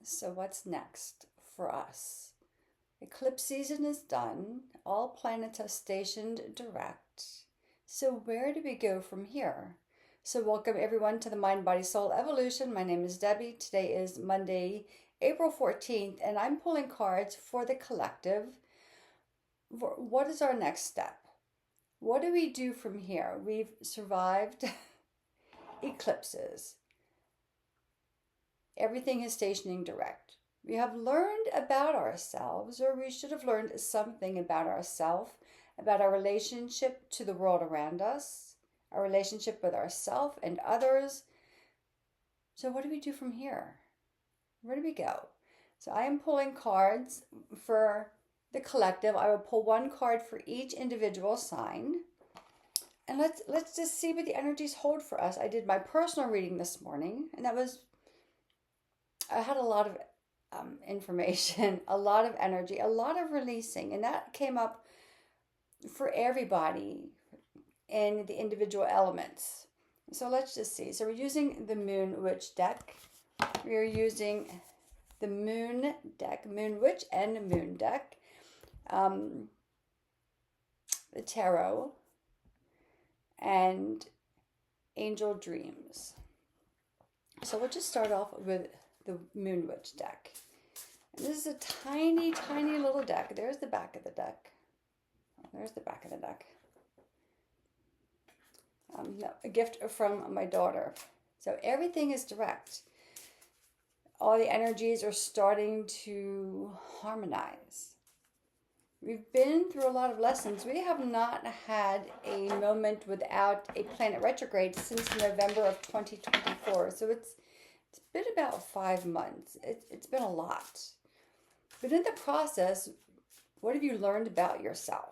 So what's next for us? Eclipse season is done. All planets have stationed direct. So where do we go from here? So welcome everyone to the Mind, Body, Soul Evolution. My name is Debbie. Today is Monday, April 14th, and I'm pulling cards for the collective. What is our next step? What do we do from here? We've survived eclipses. Everything is stationing direct. We have learned about ourselves, or we should have learned something about ourselves, about our relationship to the world around us, our relationship with ourselves and others. So what do we do from here? Where do we go? So I am pulling cards for the collective. I will pull one card for each individual sign. And let's just see what the energies hold for us. I did my personal reading this morning, and I had a lot of information, a lot of energy, a lot of releasing, and that came up for everybody in the individual elements. So let's just see. So we're using the Moon Witch deck. We're using the Moon deck, Moon Witch and Moon deck, the Tarot, and Angel Dreams. So we'll just start off with the Moon Witch deck. And this is a tiny, tiny little deck. There's the back of the deck. There's the back of the deck. A gift from my daughter. So everything is direct. All the energies are starting to harmonize. We've been through a lot of lessons. We have not had a moment without a planet retrograde since November of 2024. So it's been about 5 months. It's been a lot. But in the process, what have you learned about yourself?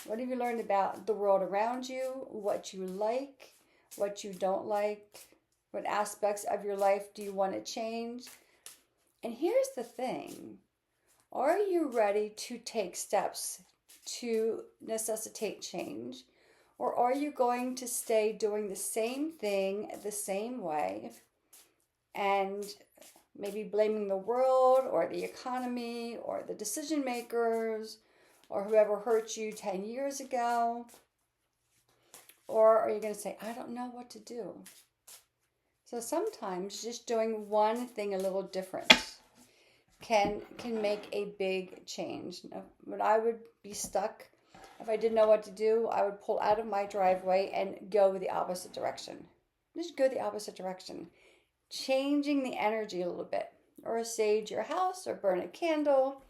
What have you learned about the world around you? What you like, what you don't like? What aspects of your life do you want to change? And here's the thing. Are you ready to take steps to necessitate change? Or are you going to stay doing the same thing the same way and maybe blaming the world or the economy or the decision makers or whoever hurt you 10 years ago? Or are you going to say, I don't know what to do? So sometimes just doing one thing a little different can make a big change. When I would be stuck, if I didn't know what to do, I would pull out of my driveway and go the opposite direction. Just go the opposite direction. Changing the energy a little bit. Or sage your house or burn a candle.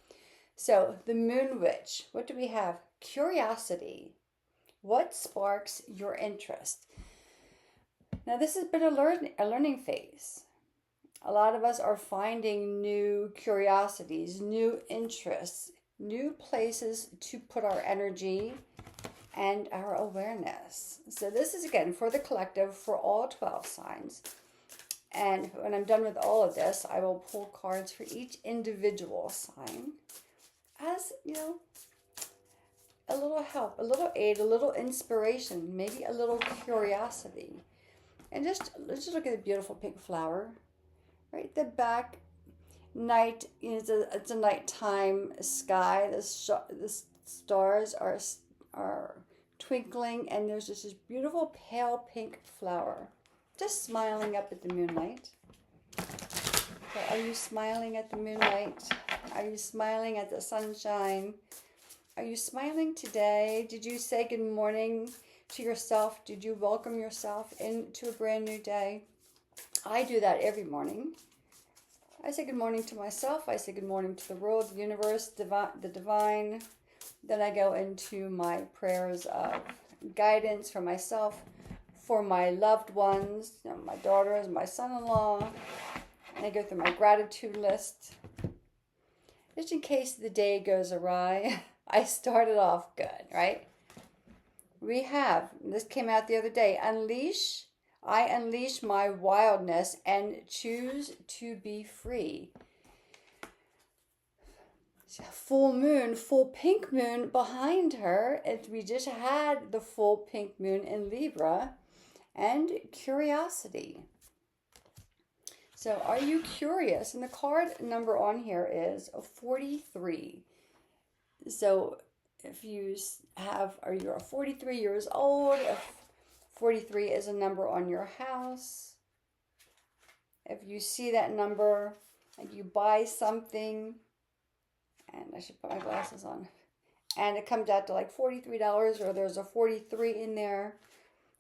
So the Moon Witch, what do we have? Curiosity. What sparks your interest? Now this has been a learning phase. A lot of us are finding new curiosities, new interests, new places to put our energy and our awareness. So this is, again, for the collective, for all 12 signs. And when I'm done with all of this, I will pull cards for each individual sign as, a little help, a little aid, a little inspiration, maybe a little curiosity. And let's just look at the beautiful pink flower. Right, the back night is it's a nighttime sky. The stars are twinkling, and there's just this beautiful pale pink flower, just smiling up at the moonlight. So are you smiling at the moonlight? Are you smiling at the sunshine? Are you smiling today? Did you say good morning to yourself? Did you welcome yourself into a brand new day? I do that every morning. I say good morning to myself. I say good morning to the world, the universe, the divine. Then I go into my prayers of guidance for myself, for my loved ones, my daughters, my son-in-law. I go through my gratitude list. Just in case the day goes awry, I started off good, right? We have, this came out the other day, I unleash my wildness and choose to be free. Full moon, full pink moon behind her. We just had the full pink moon in Libra. And curiosity. So are you curious? And the card number on here is 43. So if you have, or you're 43 years old, if 43 is a number on your house, if you see that number and you buy something, and I should put my glasses on, and it comes out to like $43, or there's a 43 in there,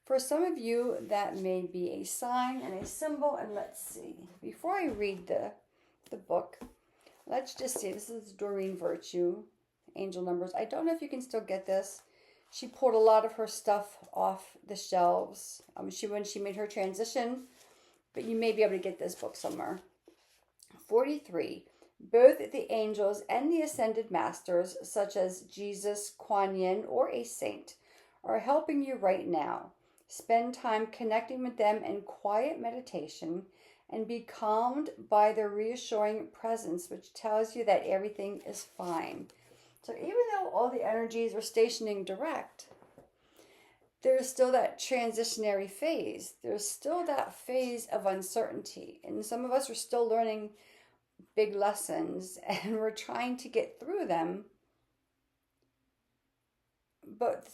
for some of you that may be a sign and a symbol. And let's see, before I read the book, let's just see. This is Doreen Virtue, Angel Numbers. I don't know if you can still get this. She pulled a lot of her stuff off the shelves when she made her transition, but you may be able to get this book somewhere. 43. Both the angels and the ascended masters, such as Jesus, Kuan Yin, or a saint, are helping you right now. Spend time connecting with them in quiet meditation and be calmed by their reassuring presence, which tells you that everything is fine. So even though all the energies are stationing direct, there's still that transitionary phase. There's still that phase of uncertainty. And some of us are still learning big lessons, and we're trying to get through them.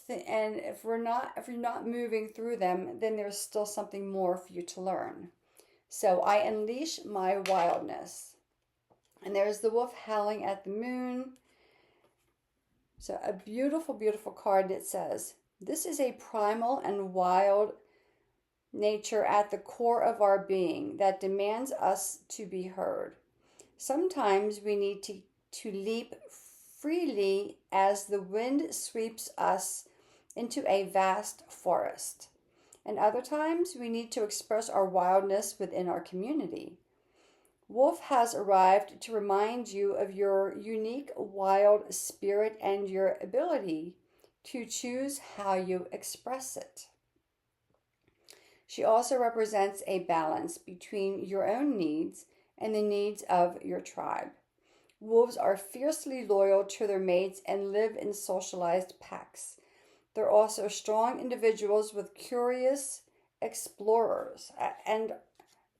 And if you're not moving through them, then there's still something more for you to learn. So I unleash my wildness. And there's the wolf howling at the moon. So a beautiful, beautiful card that says, this is a primal and wild nature at the core of our being that demands us to be heard. Sometimes we need to leap freely as the wind sweeps us into a vast forest. And other times we need to express our wildness within our community. Wolf has arrived to remind you of your unique wild spirit and your ability to choose how you express it. She also represents a balance between your own needs and the needs of your tribe. Wolves are fiercely loyal to their mates and live in socialized packs. They're also strong individuals with curious explorers and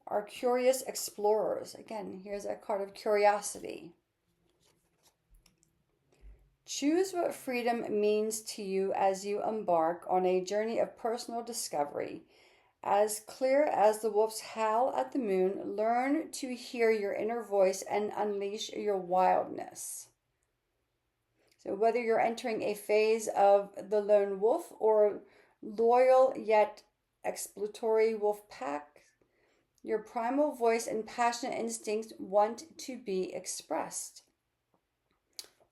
are curious explorers. Again, here's a card of curiosity. Choose what freedom means to you as you embark on a journey of personal discovery. As clear as the wolf's howl at the moon, learn to hear your inner voice and unleash your wildness. So whether you're entering a phase of the lone wolf or loyal yet exploratory wolf pack, your primal voice and passionate instincts want to be expressed.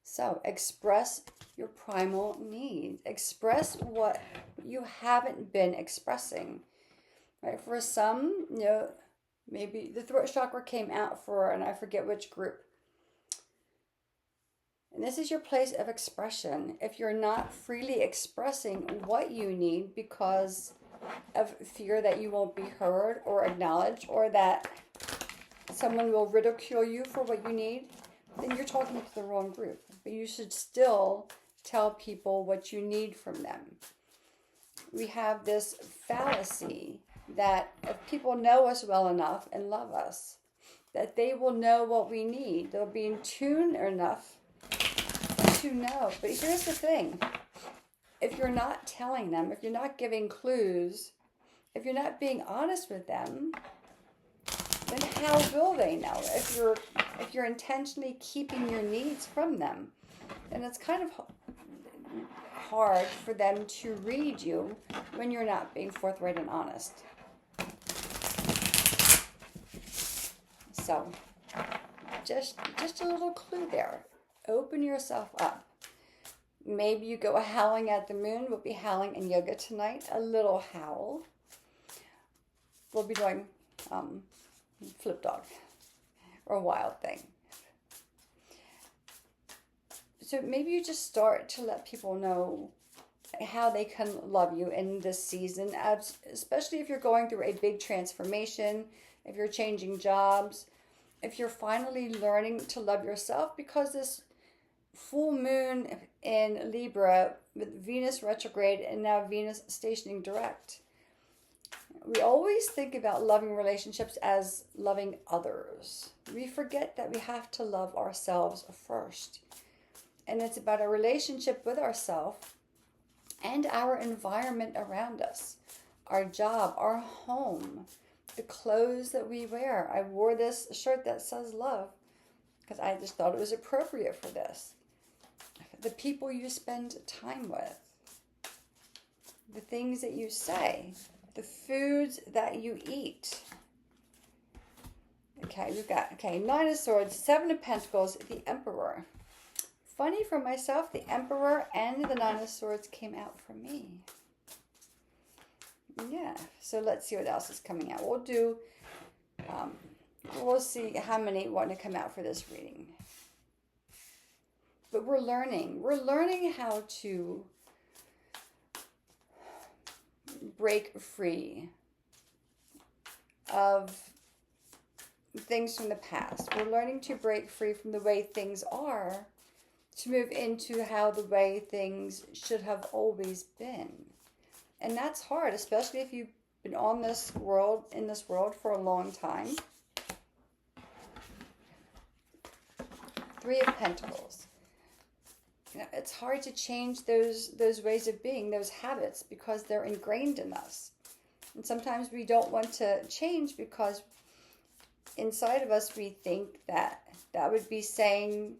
So express your primal needs. Express what you haven't been expressing. Right? For some, maybe the throat chakra came out for, and I forget which group. And this is your place of expression. If you're not freely expressing what you need because of fear that you won't be heard or acknowledged, or that someone will ridicule you for what you need, then you're talking to the wrong group. But you should still tell people what you need from them. We have this fallacy that if people know us well enough and love us, that they will know what we need. They'll be in tune enough to know. But here's the thing. If you're not telling them, if you're not giving clues, if you're not being honest with them, then how will they know? If you're intentionally keeping your needs from them, then it's kind of hard for them to read you when you're not being forthright and honest. So, just a little clue there. Open yourself up. Maybe you go howling at the moon. We'll be howling in yoga tonight. A little howl. We'll be doing flip dog or wild thing. So maybe you just start to let people know how they can love you in this season, especially if you're going through a big transformation, if you're changing jobs, if you're finally learning to love yourself, because this full moon in Libra with Venus retrograde and now Venus stationing direct, we always think about loving relationships as loving others. We forget that we have to love ourselves first. And it's about a relationship with ourselves and our environment around us, our job, our home, the clothes that we wear. I wore this shirt that says love because I just thought it was appropriate for this. The people you spend time with, the things that you say, the foods that you eat. Okay, we've got, Nine of Swords, Seven of Pentacles, the Emperor. Funny for myself, the Emperor and the Nine of Swords came out for me. Yeah, so let's see what else is coming out. We'll see how many want to come out for this reading. But we're learning how to break free of things from the past. We're learning to break free from the way things are to move into how the way things should have always been. And that's hard, especially if you've been in this world for a long time. Three of Pentacles. It's hard to change those ways of being, those habits, because they're ingrained in us. And sometimes we don't want to change because inside of us we think that would be saying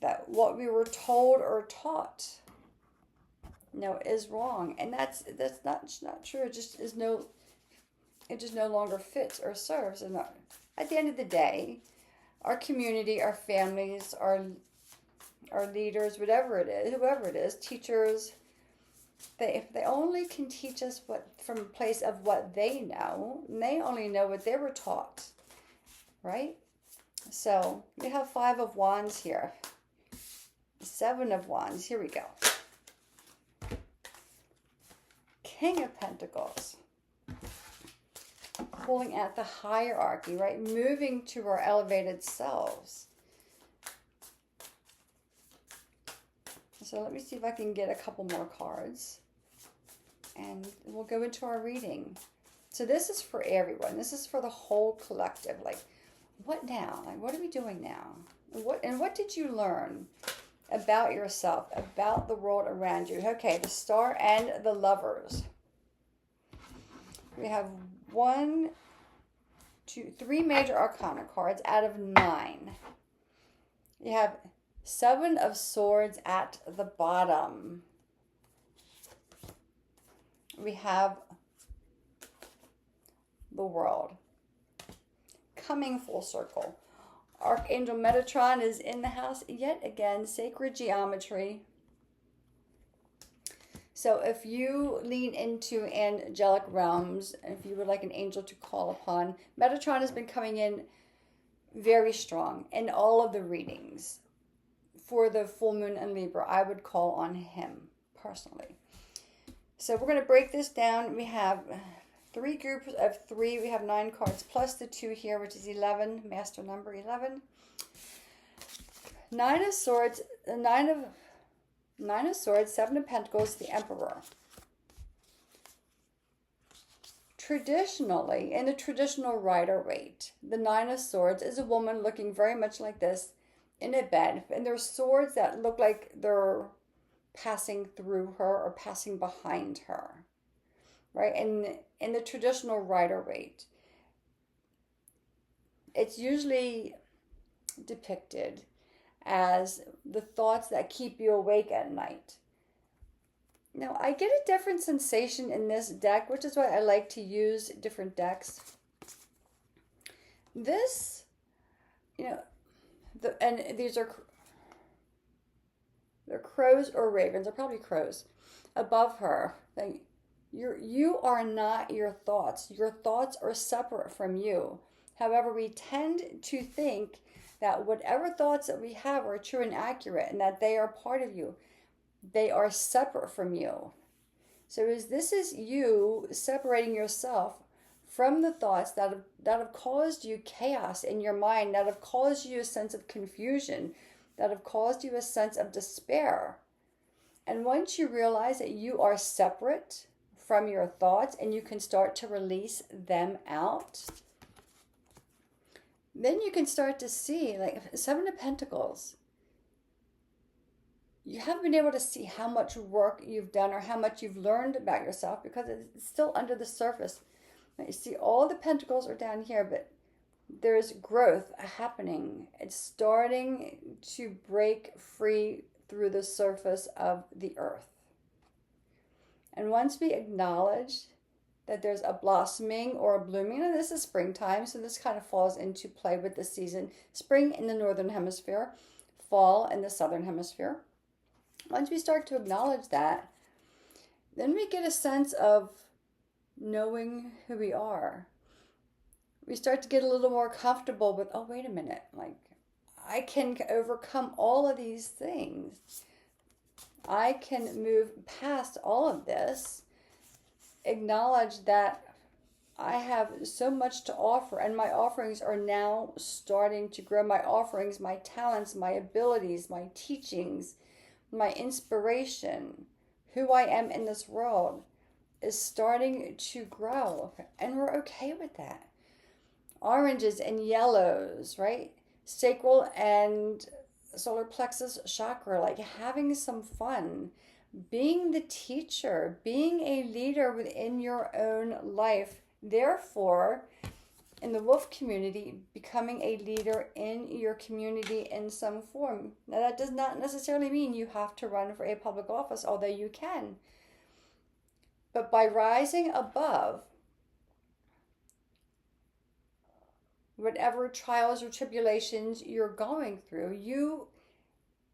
that what we were told or taught is wrong. And that's not true. It just no longer fits or serves. And at the end of the day, our community, our families, our leaders, whoever it is, teachers, they only can teach us from a place of what they know, and they only know what they were taught, right? So we have Five of Wands here, Seven of Wands. Here we go. King of Pentacles. Pulling at the hierarchy, right? Moving to our elevated selves. So let me see if I can get a couple more cards. And we'll go into our reading. So this is for everyone. This is for the whole collective. Like, what now? Like, what are we doing now? What did you learn about yourself, about the world around you? Okay, the Star and the Lovers. We have 1, 2, 3 major arcana cards out of 9. You have Seven of Swords at the bottom. We have the World. Coming full circle. Archangel Metatron is in the house yet again. Sacred geometry. So if you lean into angelic realms, if you would like an angel to call upon, Metatron has been coming in very strong in all of the readings. For the full moon and Libra, I would call on him personally. So we're going to break this down. We have 3 groups of 3. We have 9 cards plus the 2 here, which is 11, master number 11. Nine of Swords, Nine of Swords, Seven of Pentacles, the Emperor. Traditionally, in the traditional Rider-Waite, the Nine of Swords is a woman looking very much like this in a bed, and there's swords that look like they're passing through her or passing behind her, right? And in the traditional Rider-Waite, it's usually depicted as the thoughts that keep you awake at night. Now, I get a different sensation in this deck, which is why I like to use different decks. This, and these are, they're crows or ravens. They're probably crows. Above her, you are not your thoughts. Your thoughts are separate from you. However, we tend to think that whatever thoughts that we have are true and accurate, and that they are part of you. They are separate from you. So this is you separating yourself from the thoughts that have caused you chaos in your mind, that have caused you a sense of confusion, that have caused you a sense of despair. And once you realize that you are separate from your thoughts and you can start to release them out, then you can start to see, like Seven of Pentacles. You haven't been able to see how much work you've done or how much you've learned about yourself because it's still under the surface. You see, all the pentacles are down here, but there's growth happening. It's starting to break free through the surface of the earth. And once we acknowledge that there's a blossoming or a blooming, and this is springtime, so this kind of falls into play with the season. Spring in the northern hemisphere, fall in the southern hemisphere. Once we start to acknowledge that, then we get a sense of knowing who we are. We start to get a little more comfortable with, oh, wait a minute, like I can overcome all of these things. I can move past all of this, acknowledge that I have so much to offer, and my offerings are now starting to grow. My offerings, my talents, my abilities, my teachings, my inspiration, who I am in this world is starting to grow, and we're okay with that. Oranges and yellows, right? Sacral and solar plexus chakra, like having some fun, being the teacher, being a leader within your own life. Therefore, in the wolf community, becoming a leader in your community in some form. Now, that does not necessarily mean you have to run for a public office, although you can. But by rising above whatever trials or tribulations you're going through, you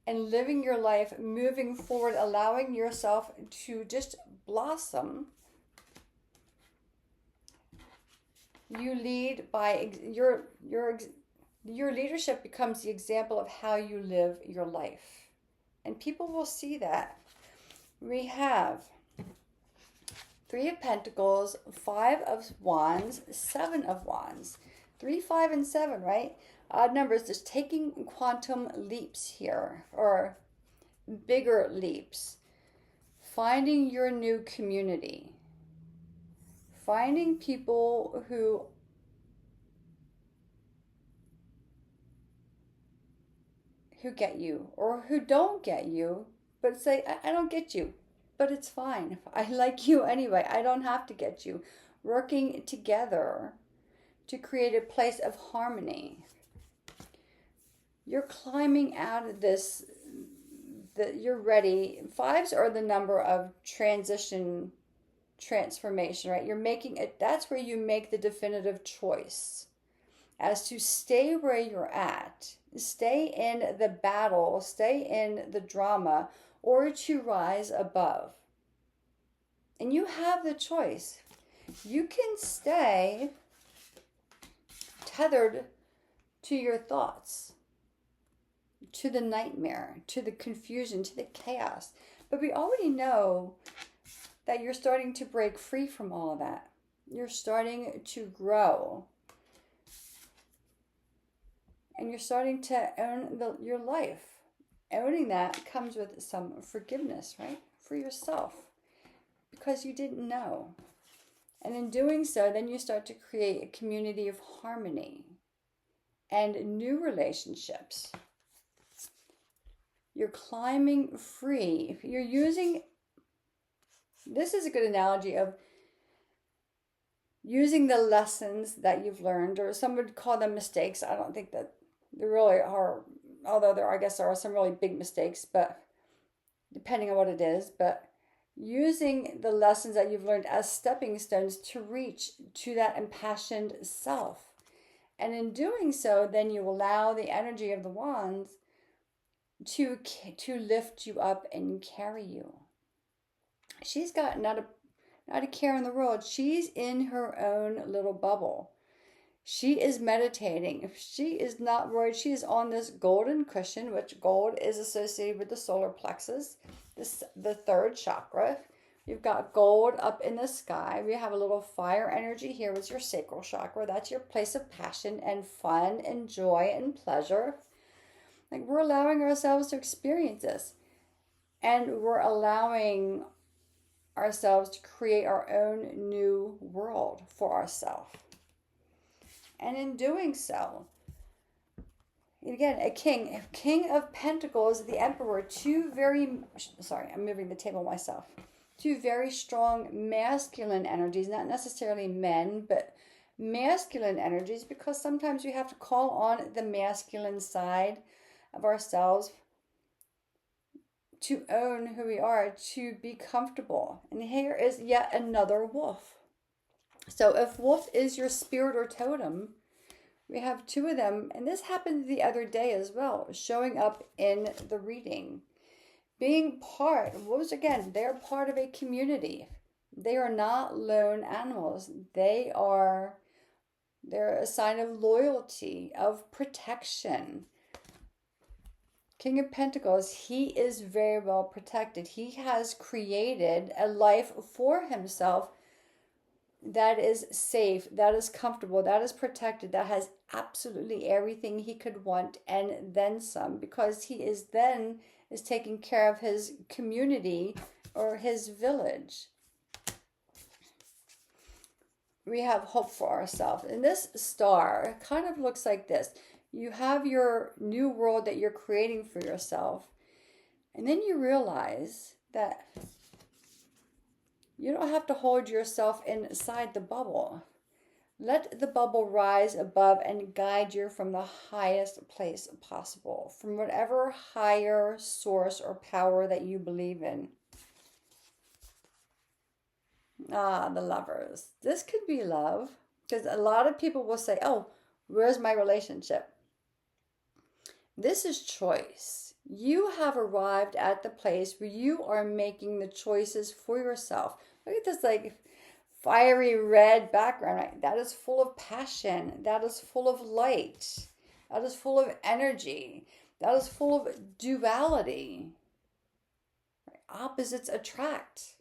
and living your life, moving forward, allowing yourself to just blossom, you lead by your leadership becomes the example of how you live your life. And people will see that. We have Three of Pentacles, Five of Wands, Seven of Wands. 3, 5, and 7, right? Odd numbers, just taking quantum leaps here, or bigger leaps. Finding your new community. Finding people who get you, or who don't get you, but say, I don't get you, but it's fine. I like you anyway. I don't have to get you. Working together to create a place of harmony. You're climbing out of this, you're ready. Fives are the number of transformation, right? You're making it, that's where you make the definitive choice as to stay where you're at, stay in the battle, stay in the drama, or to rise above. And you have the choice. You can stay tethered to your thoughts, to the nightmare, to the confusion, to the chaos. But we already know that you're starting to break free from all of that. You're starting to grow. And you're starting to own your life. Owning that comes with some forgiveness, right? For yourself. Because you didn't know. And in doing so, then you start to create a community of harmony and new relationships. You're climbing free. You're using, this is a good analogy of using the lessons that you've learned, or some would call them mistakes. I don't think that there really are, although I guess there are some really big mistakes, but depending on what it is, but using the lessons that you've learned as stepping stones to reach to that impassioned self. And in doing so, then you allow the energy of the wands to lift you up and carry you. She's got not a care in the world. She's in her own little bubble. She is meditating. She is not worried. She is on this golden cushion, which gold is associated with the solar plexus, the third chakra. You've got gold up in the sky. We have a little fire energy here with your sacral chakra. That's your place of passion and fun and joy and pleasure. Like, we're allowing ourselves to experience this. And we're allowing ourselves to create our own new world for ourselves. And in doing so, again, a king of pentacles, the emperor, I'm moving the table myself. Two very strong masculine energies, not necessarily men, but masculine energies, because sometimes we have to call on the masculine side of ourselves to own who we are, to be comfortable. And here is yet another wolf. So if wolf is your spirit or totem, we have two of them, and this happened the other day as well, showing up in the reading. Being part, they're part of a community. They are not lone animals. They're a sign of loyalty, of protection. King of Pentacles, he is very well protected. He has created a life for himself that is safe, that is comfortable, that is protected, that has absolutely everything he could want and then some, because he is taking care of his community or his village. We have hope for ourselves. And this star kind of looks like this. You have your new world that you're creating for yourself, and then you realize that you don't have to hold yourself inside the bubble. Let the bubble rise above and guide you from the highest place possible, from whatever higher source or power that you believe in. The Lovers. This could be love, because a lot of people will say, oh, where's my relationship? This is choice. You have arrived at the place where you are making the choices for yourself. Look at this like fiery red background, right? That is full of passion. That is full of light. That is full of energy. That is full of duality. Opposites attract.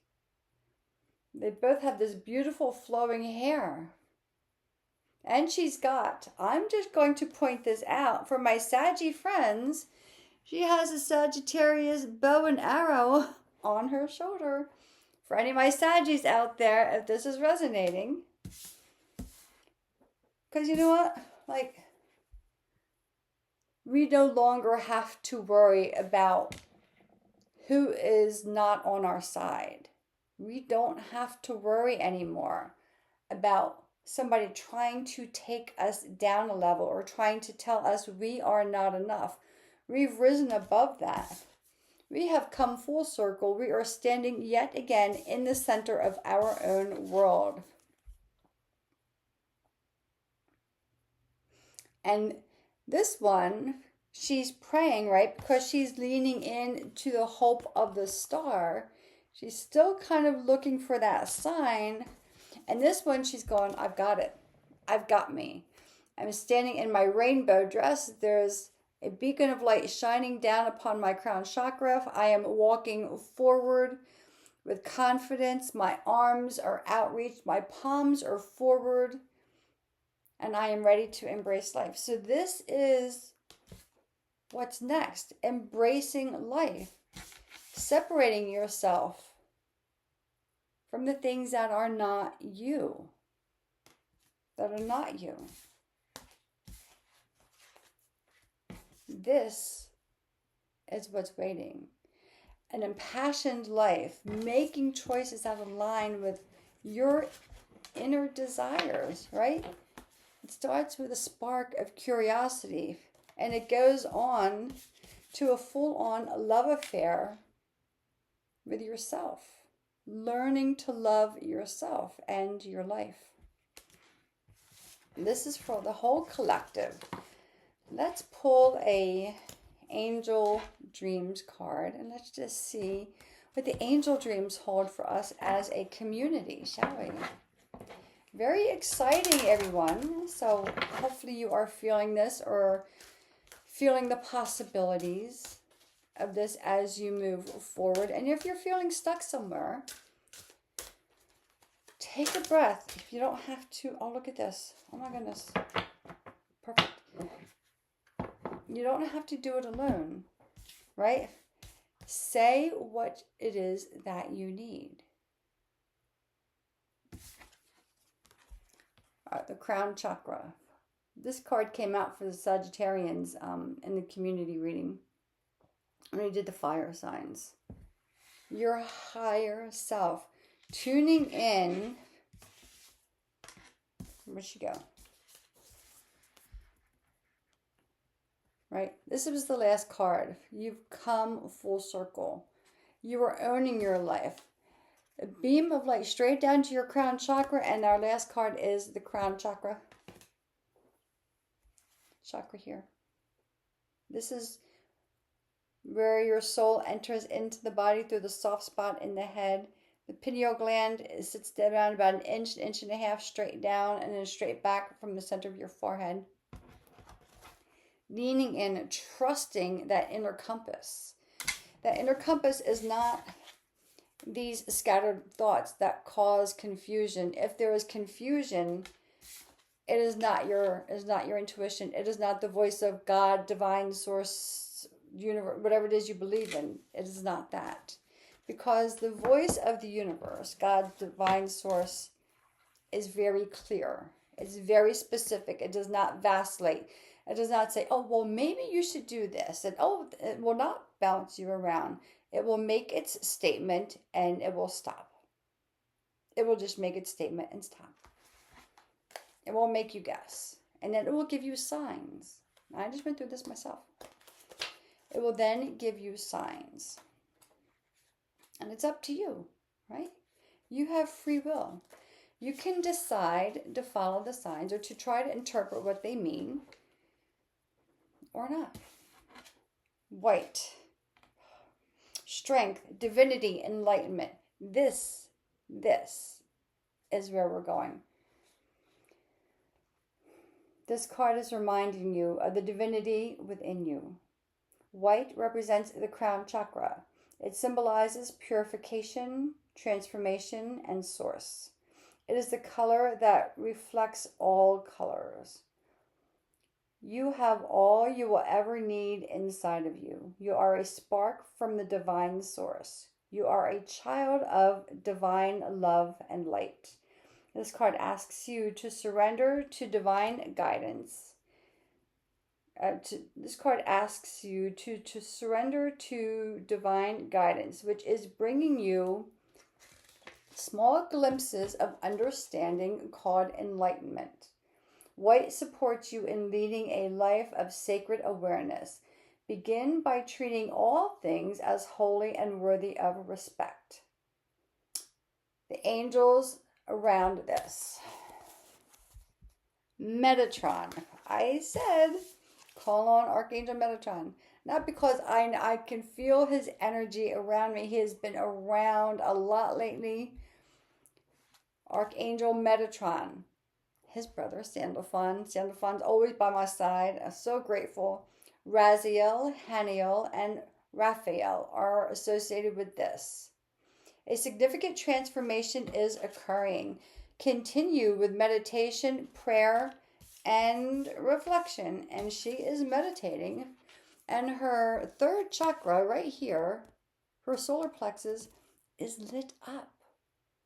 They both have this beautiful flowing hair. And I'm just going to point this out for my Saggy friends. She has a Sagittarius bow and arrow on her shoulder. For any of my Saggies out there, if this is resonating. Because you know what? We no longer have to worry about who is not on our side. We don't have to worry anymore about somebody trying to take us down a level or trying to tell us we are not enough. We've risen above that. We have come full circle. We are standing yet again in the center of our own world. And this one, she's praying, right? Because she's leaning in to the hope of the star. She's still kind of looking for that sign. And this one, she's going, I've got it. I've got me. I'm standing in my rainbow dress. There's a beacon of light shining down upon my crown chakra. I am walking forward with confidence. My arms are outreached. My palms are forward. And I am ready to embrace life. So this is what's next. Embracing life. Separating yourself from the things that are not you. That are not you. This is what's waiting. An impassioned life, making choices that align with your inner desires, right? It starts with a spark of curiosity, and it goes on to a full-on love affair with yourself. Learning to love yourself and your life. This is for the whole collective. Let's pull a Angel Dreams card and let's just see what the angel dreams hold for us as a community, shall we? Very exciting, everyone. So hopefully you are feeling this or feeling the possibilities of this as you move forward. And if you're feeling stuck somewhere, take a breath. If you don't have to, oh, look at this. Oh my goodness. Perfect. You don't have to do it alone, right? Say what it is that you need. The crown chakra. This card came out for the Sagittarians in the community reading when we did the fire signs. Your higher self. Tuning in. Where'd she go? Right? This was the last card. You've come full circle. You are owning your life. A beam of light straight down to your crown chakra, and our last card is the crown chakra. Chakra here. This is where your soul enters into the body through the soft spot in the head. The pineal gland sits down about an inch and a half straight down, and then straight back from the center of your forehead. Leaning in, trusting that inner compass. That inner compass is not these scattered thoughts that cause confusion. If there is confusion, it is not your intuition. It is not the voice of God, divine source, universe, whatever it is you believe in. It is not that. Because the voice of the universe, God, divine source, is very clear. It's very specific. It does not vacillate. It does not say, oh, well, maybe you should do this. And, oh, it will not bounce you around. It will make its statement and it will stop. It will just make its statement and stop. It won't make you guess. And then it will give you signs. I just went through this myself. It will then give you signs. And it's up to you, right? You have free will. You can decide to follow the signs or to try to interpret what they mean or not. White. Strength, divinity, enlightenment. This is where we're going. This card is reminding you of the divinity within you. White represents the crown chakra. It symbolizes purification, transformation, and source. It is the color that reflects all colors. You have all you will ever need inside of you. You are a spark from the divine source. You are a child of divine love and light. This card asks you to surrender to divine guidance. This card asks you to surrender to divine guidance, which is bringing you small glimpses of understanding called enlightenment. White supports you in leading a life of sacred awareness. Begin by treating all things as holy and worthy of respect. The angels around this. Metatron. I said, call on Archangel Metatron. Not because I can feel his energy around me. He has been around a lot lately. Archangel Metatron. His brother, Sandalphon. Sandalphon's always by my side. I'm so grateful. Raziel, Haniel, and Raphael are associated with this. A significant transformation is occurring. Continue with meditation, prayer, and reflection. And she is meditating. And her third chakra right here, her solar plexus, is lit up.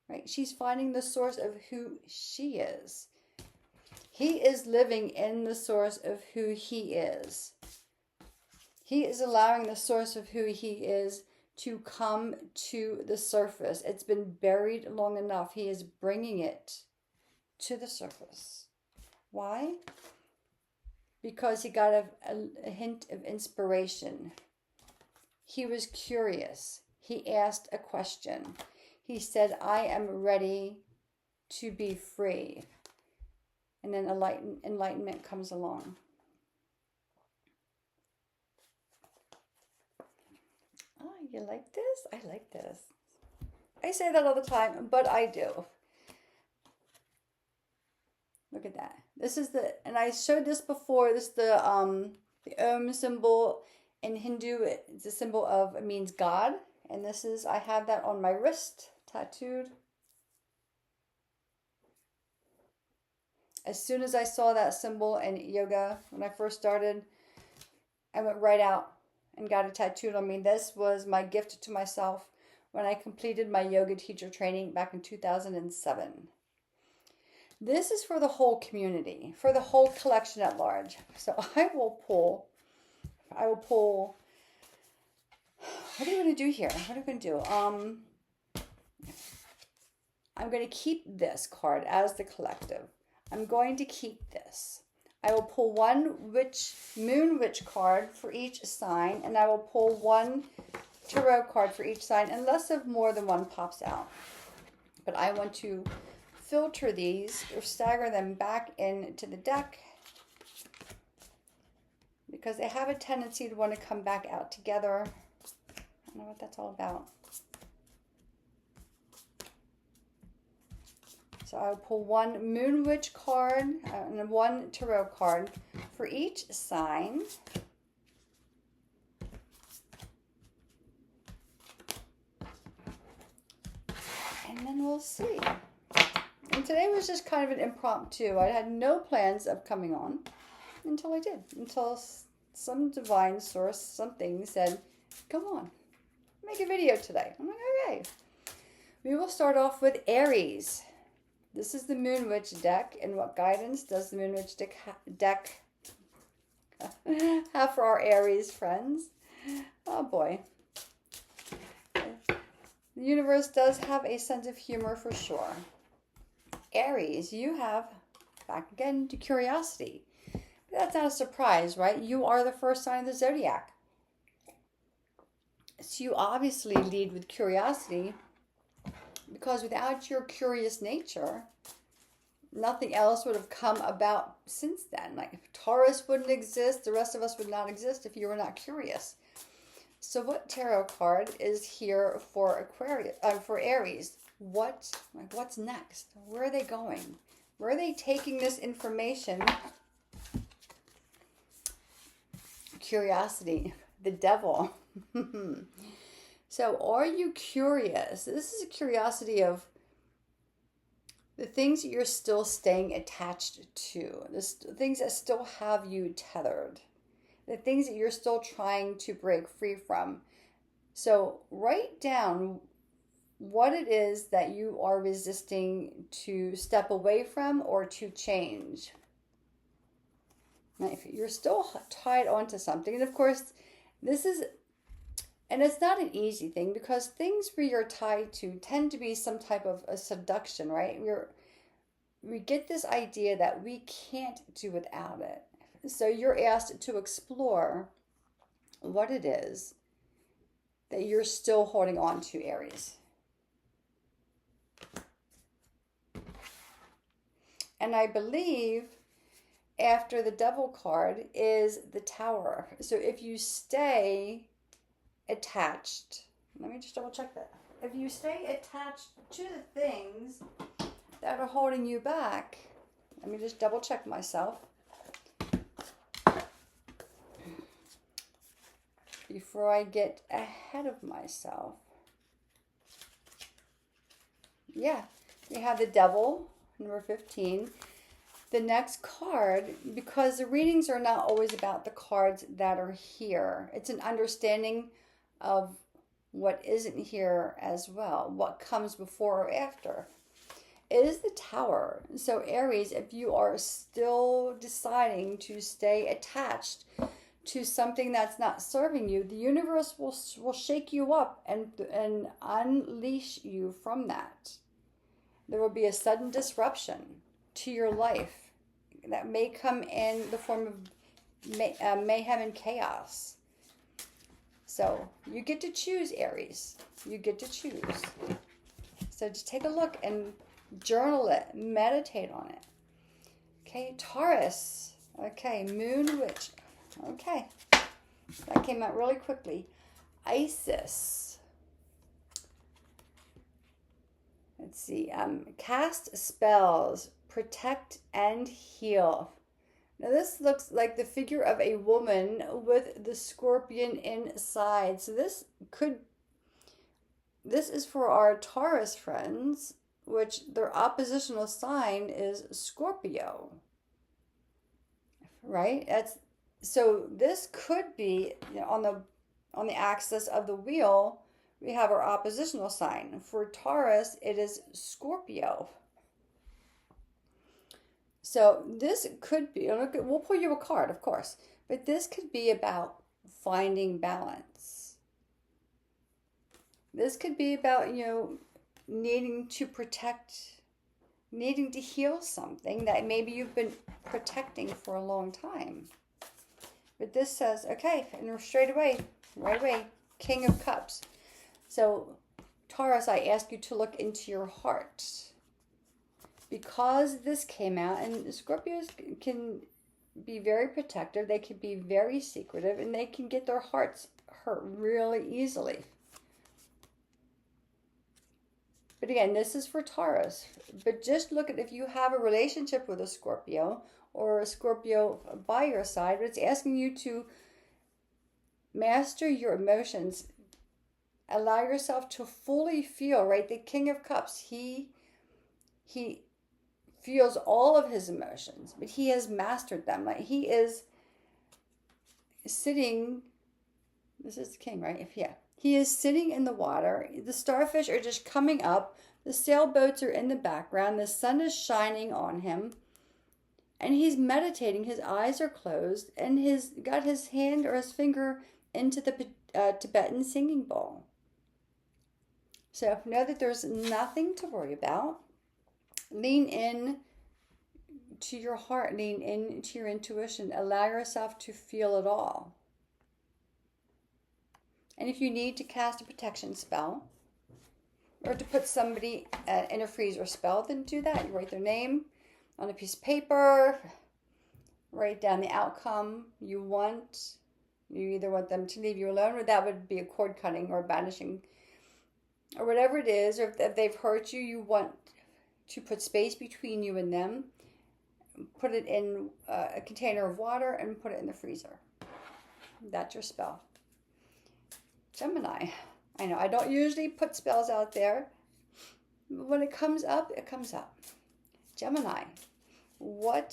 Right? She's finding the source of who she is. He is living in the source of who he is. He is allowing the source of who he is to come to the surface. It's been buried long enough. He is bringing it to the surface. Why? Because he got a hint of inspiration. He was curious. He asked a question. He said, I am ready to be free. And then enlightenment comes along. Oh, you like this? I like this. I say that all the time, but I do. Look at that. This is and I showed this before. This is the Om symbol in Hindu. It's a symbol of, it means God. And I have that on my wrist, tattooed. As soon as I saw that symbol in yoga, when I first started, I went right out and got it tattooed on me. This was my gift to myself when I completed my yoga teacher training back in 2007. This is for the whole community, for the whole collection at large. So I will pull, what are you going to do here? What are you going to do? I'm going to keep this card as the collective. I'm going to keep this. I will pull one moon witch card for each sign, and I will pull one tarot card for each sign, unless if more than one pops out. But I want to filter these or stagger them back into the deck because they have a tendency to want to come back out together. I don't know what that's all about. So I'll pull one Moon Witch card and one Tarot card for each sign. And then we'll see. And today was just kind of an impromptu. I had no plans of coming on until I did. Until some divine source, something said, come on, make a video today. I'm like, okay. We will start off with Aries. This is the Moon Witch deck. And what guidance does the Moon Witch deck have for our Aries friends? Oh boy. The universe does have a sense of humor for sure. Aries, you have, back again to curiosity. But that's not a surprise, right? You are the first sign of the zodiac. So you obviously lead with curiosity, because without your curious nature, nothing else would have come about since then. Like Taurus wouldn't exist, the rest of us would not exist if you were not curious. So what tarot card is here for Aries? What's next? Where are they going? Where are they taking this information? Curiosity, the devil. So are you curious? This is a curiosity of the things that you're still staying attached to, the things that still have you tethered, the things that you're still trying to break free from. So write down what it is that you are resisting to step away from or to change. Now, if you're still tied onto something, and of course, and it's not an easy thing, because things we are tied to tend to be some type of a seduction, right? We get this idea that we can't do without it. So you're asked to explore what it is that you're still holding on to, Aries. And I believe after the Devil card is the Tower. So if you stay attached, let me just double check that. If you stay attached to the things that are holding you back, let me just double check myself before I get ahead of myself. Yeah, we have the Devil, number 15. The next card, because the readings are not always about the cards that are here. It's an understanding of what isn't here as well, what comes before or after. It is the Tower. So Aries, if you are still deciding to stay attached to something that's not serving you, the universe will shake you up and unleash you from that. There will be a sudden disruption to your life that may come in the form of mayhem and chaos. So you get to choose, Aries. You get to choose. So just take a look and journal it. Meditate on it. Okay, Taurus. Okay, Moon Witch. Okay, that came out really quickly. Isis. Let's see. Cast spells, protect and heal. Now this looks like the figure of a woman with the scorpion inside. So this is for our Taurus friends, which their oppositional sign is Scorpio. Right? So this could be, on the axis of the wheel, we have our oppositional sign. For Taurus, it is Scorpio. So this could be, we'll pull you a card, of course, but this could be about finding balance. This could be about, needing to protect, needing to heal something that maybe you've been protecting for a long time. But this says, okay, and right away, King of Cups. So Taurus, I ask you to look into your heart. Because this came out, and Scorpios can be very protective, they can be very secretive, and they can get their hearts hurt really easily. But again, this is for Taurus. But just look at if you have a relationship with a Scorpio or a Scorpio by your side, it's asking you to master your emotions. Allow yourself to fully feel, right? The King of Cups, he feels all of his emotions, but he has mastered them. Like he is sitting, this is the king, right? Yeah. He is sitting in the water. The starfish are just coming up. The sailboats are in the background. The sun is shining on him. And he's meditating. His eyes are closed. And he's got his hand or his finger into the Tibetan singing bowl. So know that there's nothing to worry about. Lean in to your heart. Lean into your intuition. Allow yourself to feel it all. And if you need to cast a protection spell or to put somebody in a freezer spell, then do that. You write their name on a piece of paper, write down the outcome you want. You either want them to leave you alone, or that would be a cord cutting or banishing, or whatever it is. Or if they've hurt you, you want to put space between you and them. Put it in a container of water and put it in the freezer. That's your spell. Gemini. I know I don't usually put spells out there. But when it comes up, it comes up. Gemini. Where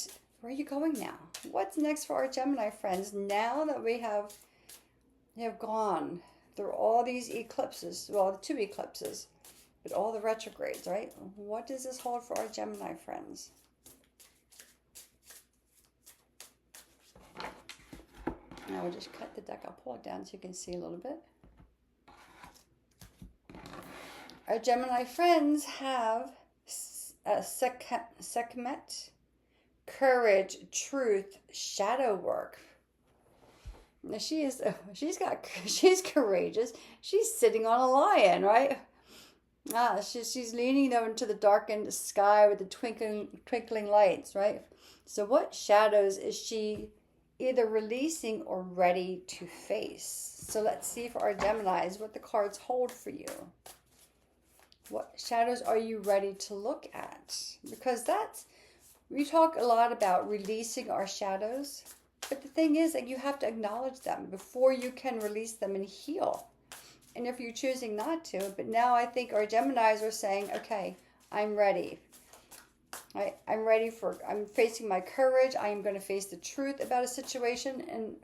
are you going now? What's next for our Gemini friends? Now that we have gone through all these eclipses, well, 2 eclipses, but all the retrogrades, right? What does this hold for our Gemini friends? Now we'll just cut the deck. I'll pull it down so you can see a little bit. Our Gemini friends have Sekhmet, courage, truth, shadow work. Now she's courageous. She's sitting on a lion, right? She's leaning though into the darkened sky with the twinkling lights, right? So what shadows is she either releasing or ready to face? So let's see for our Geminis what the cards hold for you. What shadows are you ready to look at? Because we talk a lot about releasing our shadows, but the thing is that you have to acknowledge them before you can release them and heal. And if you're choosing not to, but now I think our Geminis are saying, okay, I'm ready. I'm facing my courage. I am going to face the truth about a situation. And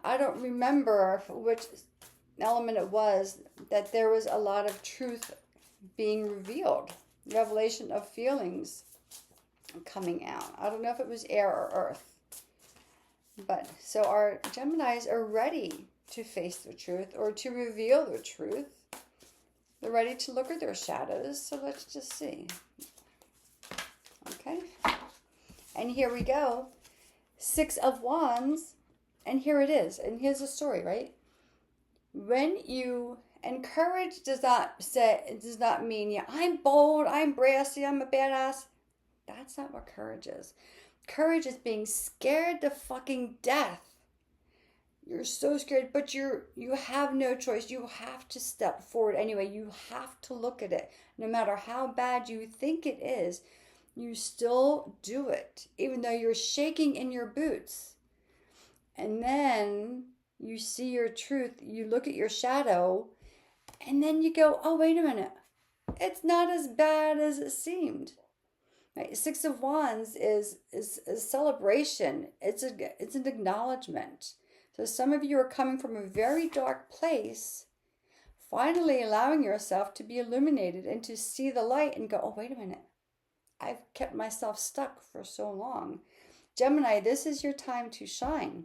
I don't remember which element it was that there was a lot of truth being revealed. Revelation of feelings coming out. I don't know if it was air or earth. But so our Geminis are ready to face the truth or to reveal the truth. They're ready to look at their shadows. So let's just see. Okay. And here we go. 6 of Wands. And here it is. And here's the story, right? And courage does not mean, I'm bold, I'm brassy, I'm a badass. That's not what courage is. Courage is being scared to fucking death. You're so scared, but you have no choice. You have to step forward anyway. You have to look at it. No matter how bad you think it is, you still do it, even though you're shaking in your boots. And then you see your truth, you look at your shadow, and then you go, oh, wait a minute. It's not as bad as it seemed. Right? 6 of Wands is a celebration. It's an acknowledgement. So some of you are coming from a very dark place, finally allowing yourself to be illuminated and to see the light and go, oh, wait a minute. I've kept myself stuck for so long. Gemini, this is your time to shine.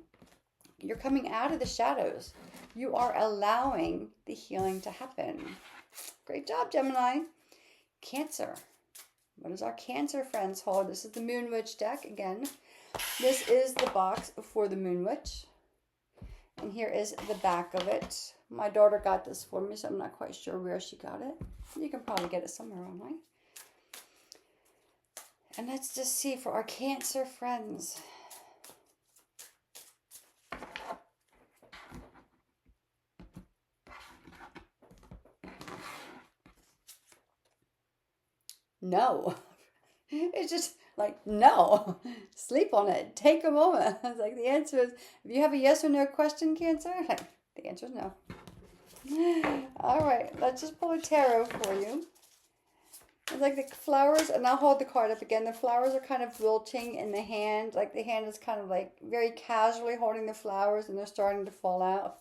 You're coming out of the shadows. You are allowing the healing to happen. Great job, Gemini. Cancer. What does our Cancer friends hold? This is the Moon Witch deck again. This is the box for the Moon Witch. And here is the back of it. My daughter got this for me, so I'm not quite sure where she got it. You can probably get it somewhere online. And let's just see for our Cancer friends. No. It's just like, no. Sleep on it. Take a moment. It's like the answer is, if you have a yes or no question, Cancer, the answer is no. All right, let's just pull a tarot for you. It's like the flowers, and I'll hold the card up again. The flowers are kind of wilting in the hand. Like the hand is kind of like very casually holding the flowers, and they're starting to fall out.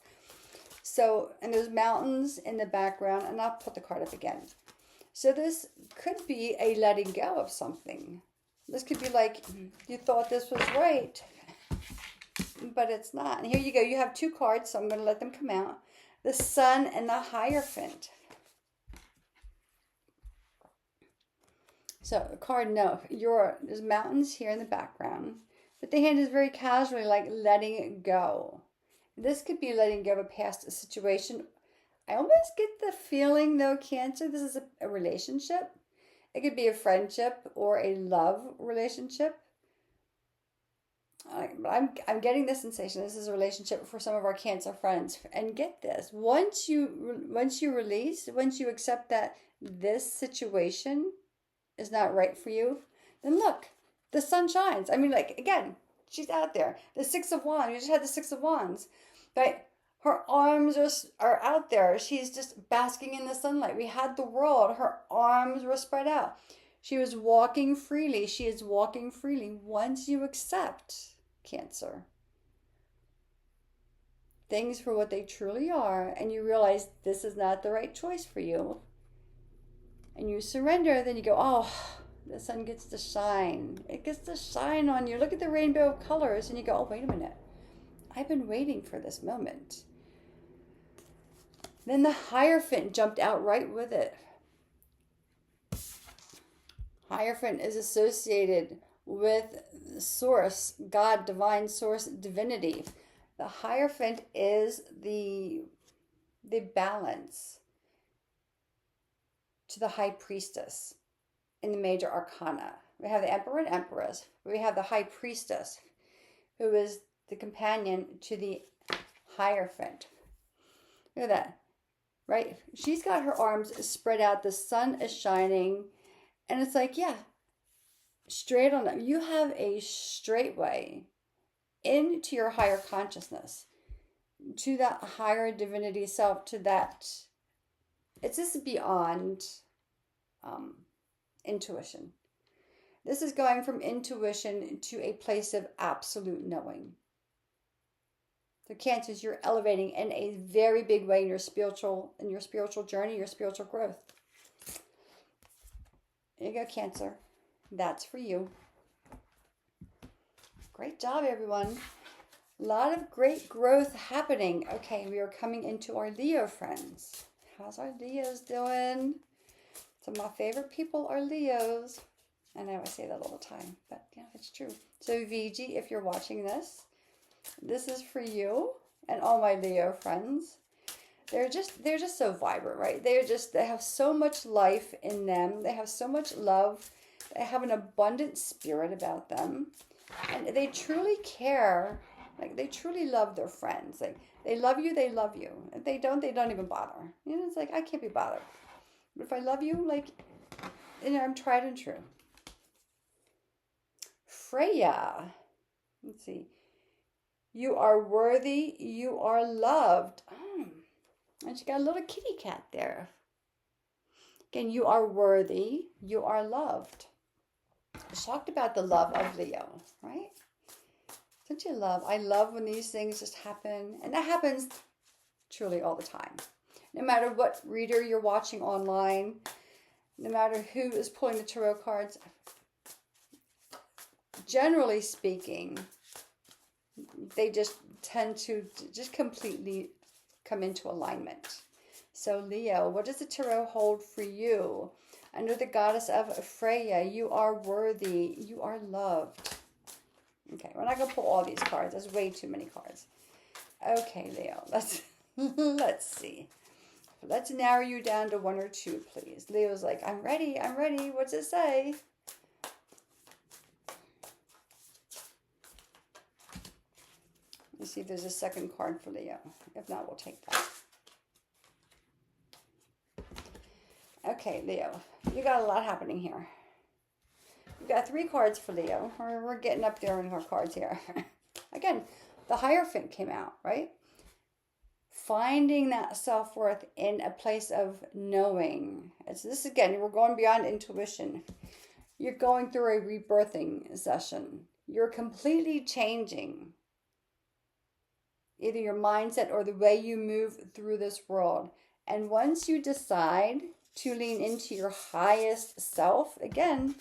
So, and there's mountains in the background, and I'll put the card up again. So this could be a letting go of something. This could be like, you thought this was right, but it's not. And here you go. You have two cards, so I'm going to let them come out. The Sun and the Hierophant. So the card, no, there's mountains here in the background, but the hand is very casually like letting it go. This could be letting go of a past situation. I almost get the feeling, though, Cancer, this is a relationship. It could be a friendship or a love relationship. I'm getting the sensation this is a relationship for some of our Cancer friends. And get this, once you release, once you accept that this situation is not right for you, then look, the sun shines. I mean, like, again, she's out there. The Six of Wands, you just had the Six of Wands, right? Her arms are out there. She's just basking in the sunlight. We had the World. Her arms were spread out. She was walking freely. She is walking freely. Once you accept, Cancer, things for what they truly are, and you realize this is not the right choice for you, and you surrender, then you go, oh, the sun gets to shine. It gets to shine on you. Look at the rainbow of colors, and you go, oh, wait a minute. I've been waiting for this moment. Then the Hierophant jumped out right with it. Hierophant is associated with Source, God, Divine Source, Divinity. The Hierophant is the balance to the High Priestess in the major arcana. We have the Emperor and Empress. We have the High Priestess, who is the companion to the Hierophant. Look at that. Right? She's got her arms spread out. The sun is shining. And it's like, yeah, straight on up. You have a straight way into your higher consciousness, to that higher divinity self, to that. It's just beyond intuition. This is going from intuition to a place of absolute knowing. So Cancers, you're elevating in a very big way in your spiritual journey, your spiritual growth. There you go, Cancer. That's for you. Great job, everyone. A lot of great growth happening. Okay, we are coming into our Leo friends. How's our Leos doing? Some of my favorite people are Leos. I know I say that all the time, but yeah, it's true. So VG, if you're watching this is for you and all my Leo friends. They're just so vibrant, right? They have so much life in them. They have so much love. They have an abundant spirit about them. And they truly care. Like, they truly love their friends. Like, they love you, they love you. If they don't even bother. You know, it's like, I can't be bothered. But if I love you, like, you know, I'm tried and true. Freya. Let's see. You are worthy. You are loved. And she got a little kitty cat there. Again, you are worthy. You are loved. I talked about the love of Leo, right? Don't you love? I love when these things just happen. And that happens truly all the time. No matter what reader you're watching online, no matter who is pulling the tarot cards, generally speaking, they just tend to just completely come into alignment. So Leo, what does the tarot hold for you? Under the goddess of Freya, you are worthy. You are loved. Okay, we're not going to pull all these cards. There's way too many cards. Okay, Leo, let's see. Let's narrow you down to one or two, please. Leo's like, I'm ready. What's it say? Let's see if there's a second card for Leo. If not, we'll take that. Okay, Leo, you got a lot happening here. We've got 3 cards for Leo. We're getting up there in our cards here. Again, the Hierophant came out, right? Finding that self-worth in a place of knowing. This again, we're going beyond intuition. You're going through a rebirthing session. You're completely changing either your mindset or the way you move through this world. And once you decide to lean into your highest self, again,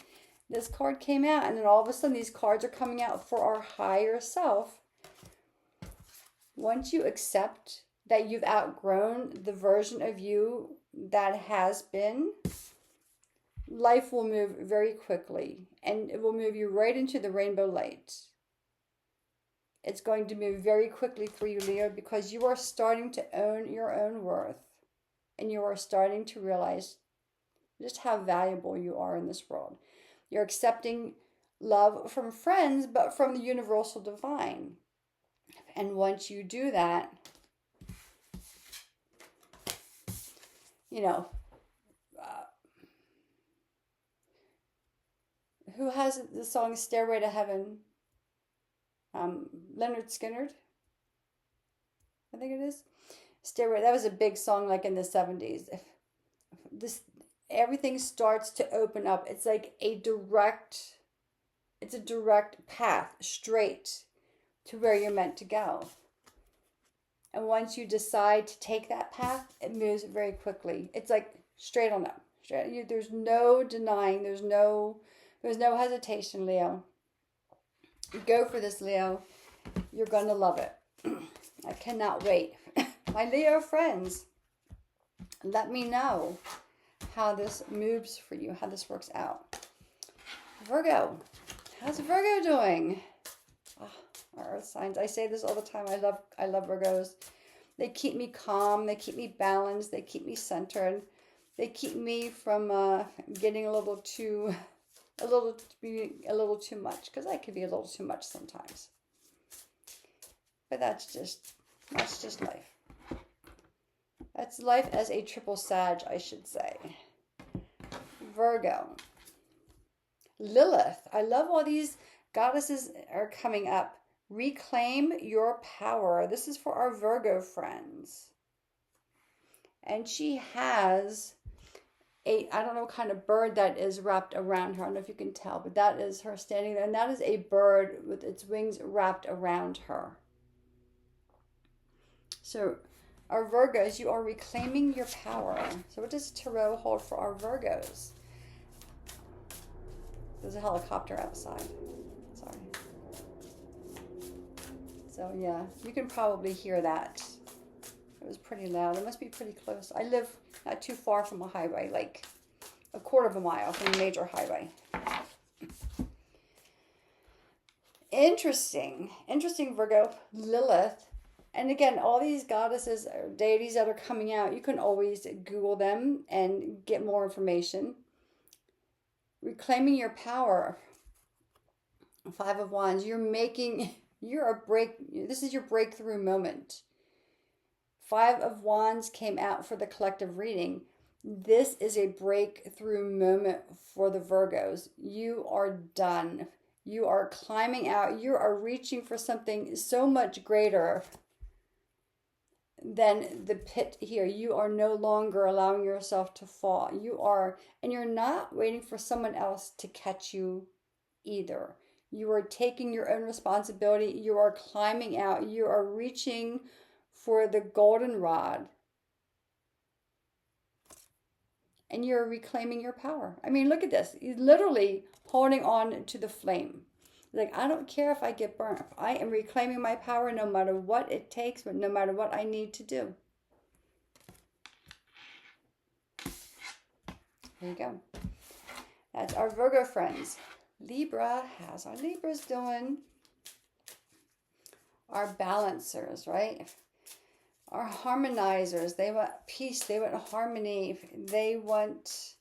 this card came out, and then all of a sudden these cards are coming out for our higher self. Once you accept that you've outgrown the version of you that has been, life will move very quickly, and it will move you right into the rainbow light. It's going to move very quickly for you, Leo, because you are starting to own your own worth, and you are starting to realize just how valuable you are in this world. You're accepting love from friends, but from the universal divine. And once you do that, who has the song Stairway to Heaven? Leonard Skinner, I think it is. Stairway, that was a big song like in the 70s. Everything starts to open up. It's like a direct path straight to where you're meant to go. And once you decide to take that path, it moves very quickly. It's like straight on up. There's no denying. There's no hesitation, Leo. Go for this, Leo. You're going to love it. I cannot wait. My Leo friends, let me know how this moves for you, how this works out. Virgo, how's Virgo doing? Our earth signs. I say this all the time. I love Virgos. They keep me calm. They keep me balanced. They keep me centered. They keep me from getting a little too much, because I could be a little too much sometimes. But that's just life. That's life as a triple Sag, I should say. Virgo. Lilith. I love all these goddesses are coming up. Reclaim your power. This is for our Virgo friends. And she has I don't know what kind of bird that is wrapped around her. I don't know if you can tell, but that is her standing there. And that is a bird with its wings wrapped around her. So our Virgos, you are reclaiming your power. So what does Tarot hold for our Virgos? There's a helicopter outside. Sorry. So yeah, you can probably hear that. It was pretty loud. It must be pretty close. I live not too far from a highway, like a quarter of a mile from a major highway. Interesting Virgo, Lilith. And again, all these goddesses or deities that are coming out, you can always Google them and get more information. Reclaiming your power. 5 of Wands. This is your breakthrough moment. 5 of Wands came out for the collective reading. This is a breakthrough moment for the Virgos. You are done. You are climbing out. You are reaching for something so much greater than the pit here. You are no longer allowing yourself to fall. And you're not waiting for someone else to catch you either. You are taking your own responsibility. You are climbing out. You are reaching for the goldenrod. And you're reclaiming your power. I mean, look at this. He's literally holding on to the flame. Like, I don't care if I get burnt. I am reclaiming my power no matter what it takes, but no matter what I need to do. There you go. That's our Virgo friends. Libra, how's our Libras doing? Our balancers, right? Our harmonizers. They want peace. They want harmony. They want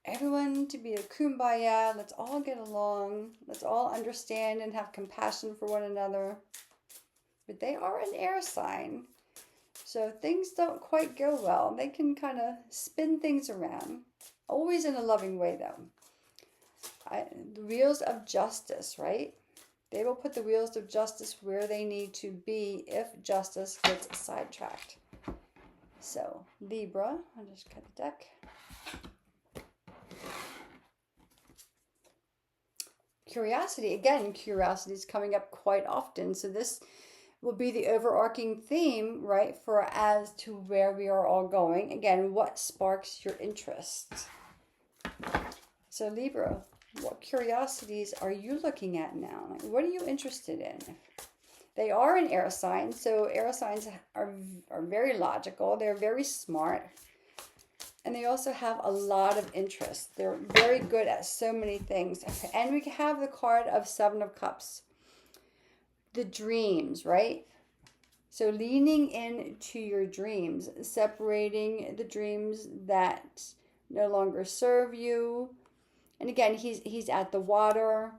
everyone to be a kumbaya. Let's all get along. Let's all understand and have compassion for one another. But they are an air sign. So if things don't quite go well, they can kind of spin things around. Always in a loving way, though. The wheels of justice, right? They will put the wheels of justice where they need to be if justice gets sidetracked. So, Libra, I'll just cut the deck. Curiosity, again, curiosity is coming up quite often. So this will be the overarching theme, right, for as to where we are all going. Again, what sparks your interest? So Libra, what curiosities are you looking at now? Like, what are you interested in? They are an air sign, so air signs are very logical. They're very smart. And they also have a lot of interest. They're very good at so many things. And we have the card of Seven of Cups. The dreams, right? So leaning into your dreams, separating the dreams that no longer serve you. And again, he's at the water.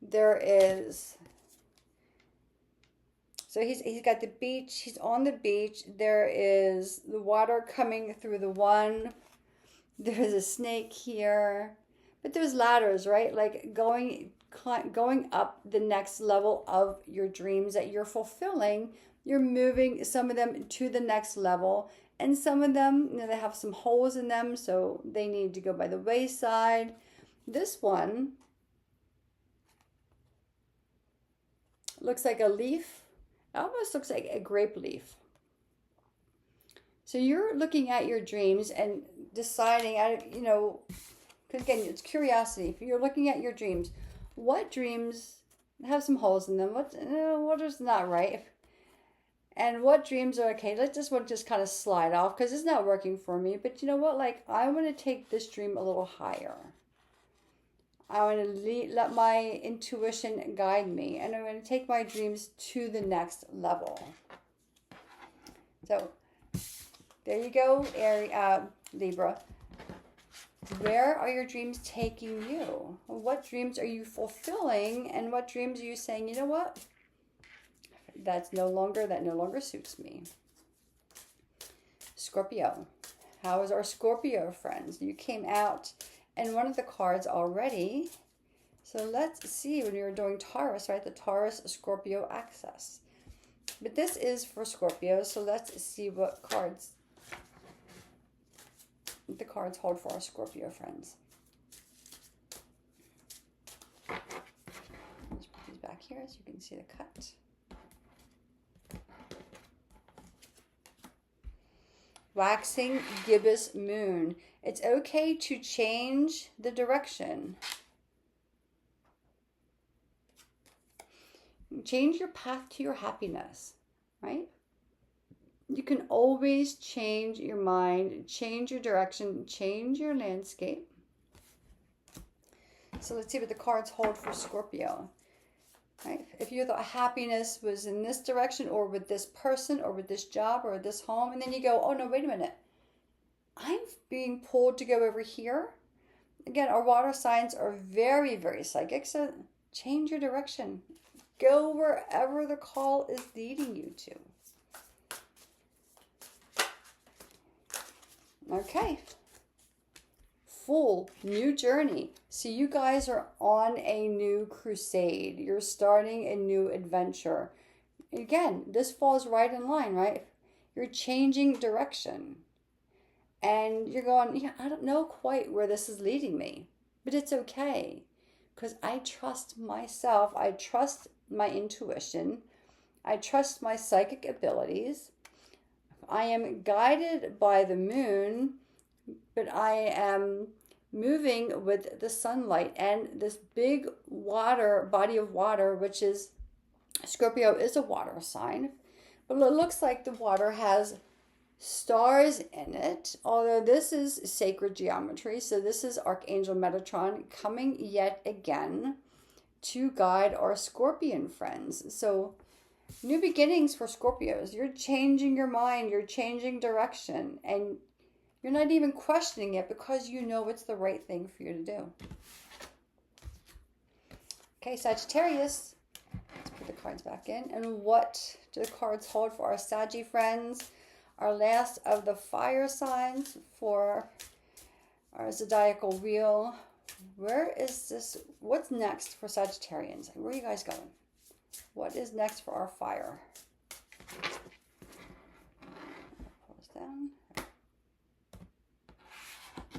There is... So he's got the beach. He's on the beach. There is the water coming through the one. There's a snake here. But there's ladders, right? Like going up the next level of your dreams that you're fulfilling. You're moving some of them to the next level. And some of them, you know, they have some holes in them, so they need to go by the wayside. This one looks like a leaf. It almost looks like a grape leaf. So you're looking at your dreams and deciding, you know, because again, it's curiosity. If you're looking at your dreams, what dreams have some holes in them? What is not right? And what dreams are okay? Let this one just kind of slide off because it's not working for me. But you know what? Like, I want to take this dream a little higher. I want to let my intuition guide me. And I'm going to take my dreams to the next level. So, there you go, Libra. Where are your dreams taking you? What dreams are you fulfilling? And what dreams are you saying, you know what? That no longer suits me. Scorpio. How is our Scorpio friends? You came out in one of the cards already. So let's see when you're doing Taurus, right? The Taurus-Scorpio axis. But this is for Scorpio, so let's see what the cards hold for our Scorpio friends. Let's put these back here so you can see the cut. Waxing gibbous moon. It's okay to change the direction. Change your path to your happiness, right? You can always change your mind, change your direction, change your landscape. So let's see what the cards hold for Scorpio. Right? If you thought happiness was in this direction or with this person or with this job or this home, and then you go, oh no, wait a minute. I'm being pulled to go over here. Again, our water signs are very, very psychic, so change your direction. Go wherever the call is leading you to. Okay. Full new journey. So you guys are on a new crusade. You're starting a new adventure. Again, this falls right in line, right? You're changing direction. And you're going, yeah, I don't know quite where this is leading me. But it's okay. Because I trust myself. I trust my intuition. I trust my psychic abilities. I am guided by the moon, but I am moving with the sunlight and this big body of water, which is Scorpio is a water sign, but it looks like the water has stars in it, although this is sacred geometry. So this is Archangel Metatron coming yet again to guide our Scorpion friends. So new beginnings for Scorpios. You're changing your mind, you're changing direction, and you're not even questioning it because you know it's the right thing for you to do. Okay, Sagittarius. Let's put the cards back in. And what do the cards hold for our Saggy friends? Our last of the fire signs for our zodiacal wheel. Where is this? What's next for Sagittarians? Where are you guys going? What is next for our fire? Pull this down.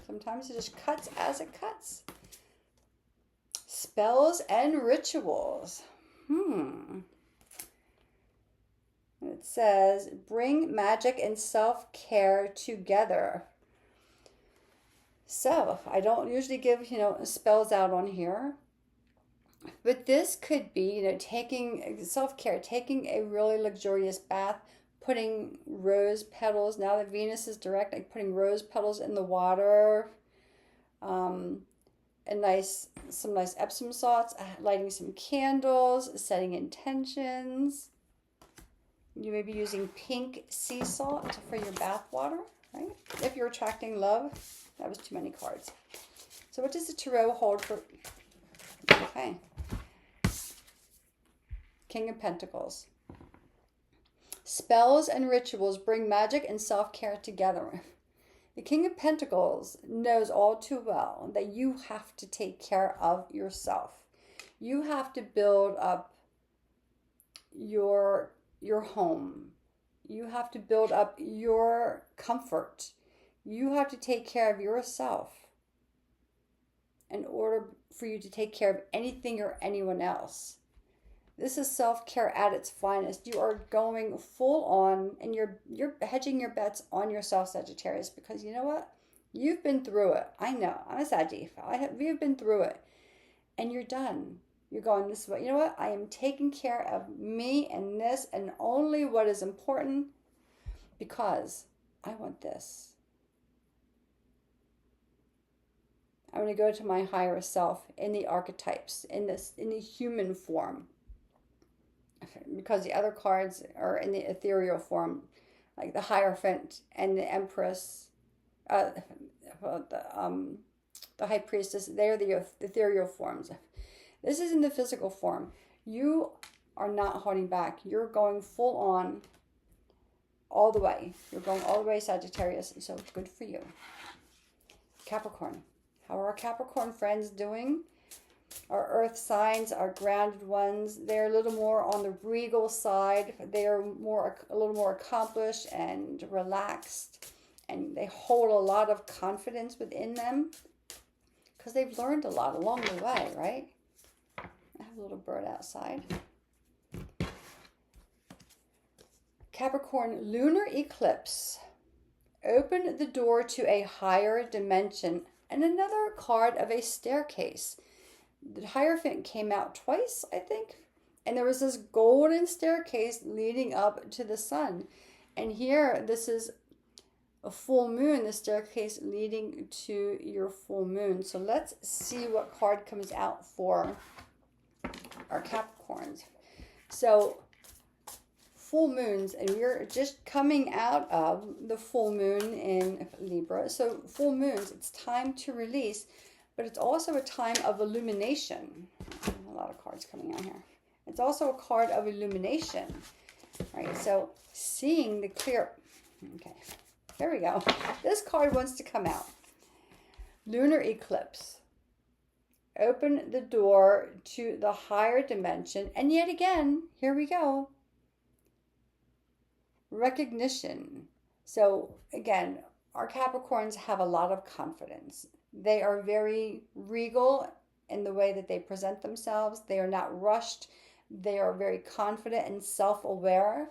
Sometimes it just cuts as it cuts. Spells and rituals. It says, bring magic and self-care together. So, I don't usually give, spells out on here. But this could be, taking self-care, taking a really luxurious bath, putting rose petals, now that Venus is direct, like putting rose petals in the water, some nice Epsom salts, lighting some candles, setting intentions. You may be using pink sea salt for your bath water, right? If you're attracting love. That was too many cards. So what does the Tarot hold for... Okay. King of Pentacles. Spells and rituals bring magic and self-care together. The King of Pentacles knows all too well that you have to take care of yourself. You have to build up your home. You have to build up your comfort. You have to take care of yourself in order for you to take care of anything or anyone else. This is self-care at its finest. You are going full on, and you're hedging your bets on yourself, Sagittarius, because you know what? You've been through it. I know. I'm a Saggy. We've been through it. And you're done. You're going this way. You know what? I am taking care of me and this and only what is important because I want this. I'm going to go to my higher self in the archetypes, in the human form. Because the other cards are in the ethereal form, like the Hierophant and the Empress, the High Priestess. They're the ethereal forms. This is in the physical form. You are not holding back. You're going full on all the way. You're going all the way, Sagittarius. So good for you. Capricorn. How are our Capricorn friends doing? Our earth signs, our grounded ones, they're a little more on the regal side. They are a little more accomplished and relaxed. And they hold a lot of confidence within them because they've learned a lot along the way, right? I have a little bird outside. Capricorn, lunar eclipse. Open the door to a higher dimension. And another card of a staircase. The Hierophant came out twice, I think. And there was this golden staircase leading up to the sun. And here, this is a full moon, the staircase leading to your full moon. So let's see what card comes out for our Capricorns. So full moons, and we're just coming out of the full moon in Libra. So full moons, it's time to release, but it's also a time of illumination. A lot of cards coming out here. It's also a card of illumination, right? So seeing the clear, okay, there we go. This card wants to come out. Lunar eclipse. Open the door to the higher dimension. And yet again, here we go. Recognition. So again, our Capricorns have a lot of confidence. They are very regal in the way that they present themselves. They are not rushed. They are very confident and self-aware.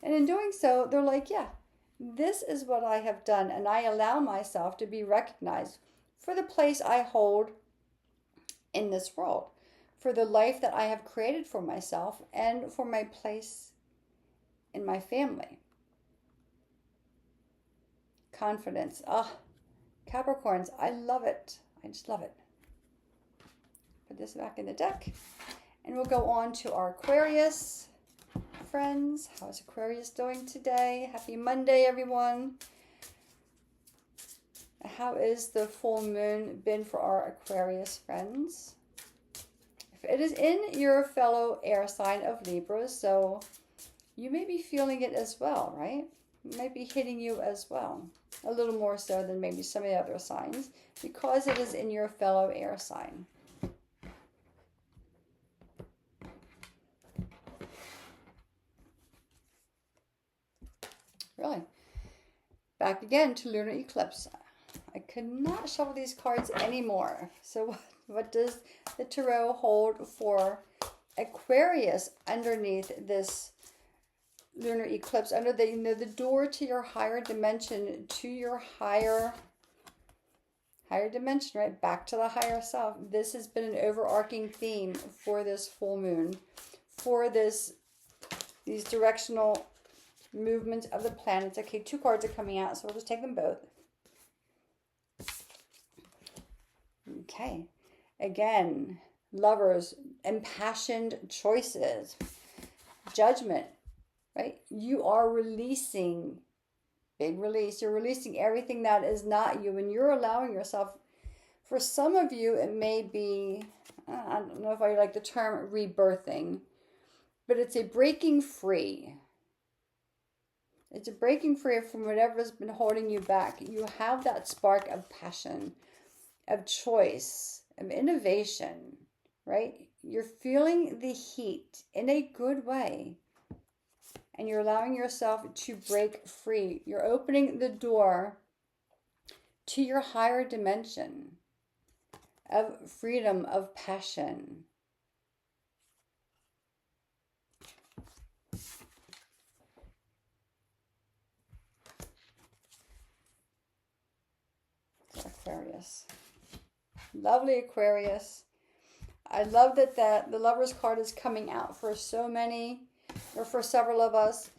And in doing so, they're like, yeah, this is what I have done. And I allow myself to be recognized for the place I hold in this world, for the life that I have created for myself, and for my place in my family. Confidence. Capricorns, I love it. I just love it. Put this back in the deck. And we'll go on to our Aquarius friends. How's Aquarius doing today? Happy Monday, everyone. How is the full moon been for our Aquarius friends? It is in your fellow air sign of Libra, so you may be feeling it as well, right? It might be hitting you as well. A little more so than maybe some of the other signs, because it is in your fellow air sign. Really. Back again to lunar eclipse. I could not shuffle these cards anymore. So what does the tarot hold for Aquarius underneath this lunar eclipse, under the door to your higher dimension, to your higher dimension, right? Back to the higher self. This has been an overarching theme for this full moon, for these directional movements of the planets. Okay, 2 cards are coming out, so we'll just take them both. Okay, again, lovers, impassioned choices, judgment, right? You are releasing, big release. You're releasing everything that is not you, and you're allowing yourself, for some of you, it may be, I don't know if I like the term rebirthing, but it's a breaking free. It's a breaking free from whatever's been holding you back. You have that spark of passion, of choice, of innovation, right? You're feeling the heat in a good way. And you're allowing yourself to break free. You're opening the door to your higher dimension of freedom, of passion. Aquarius. Lovely Aquarius. I love that the Lover's card is coming out for so many, or for several of us.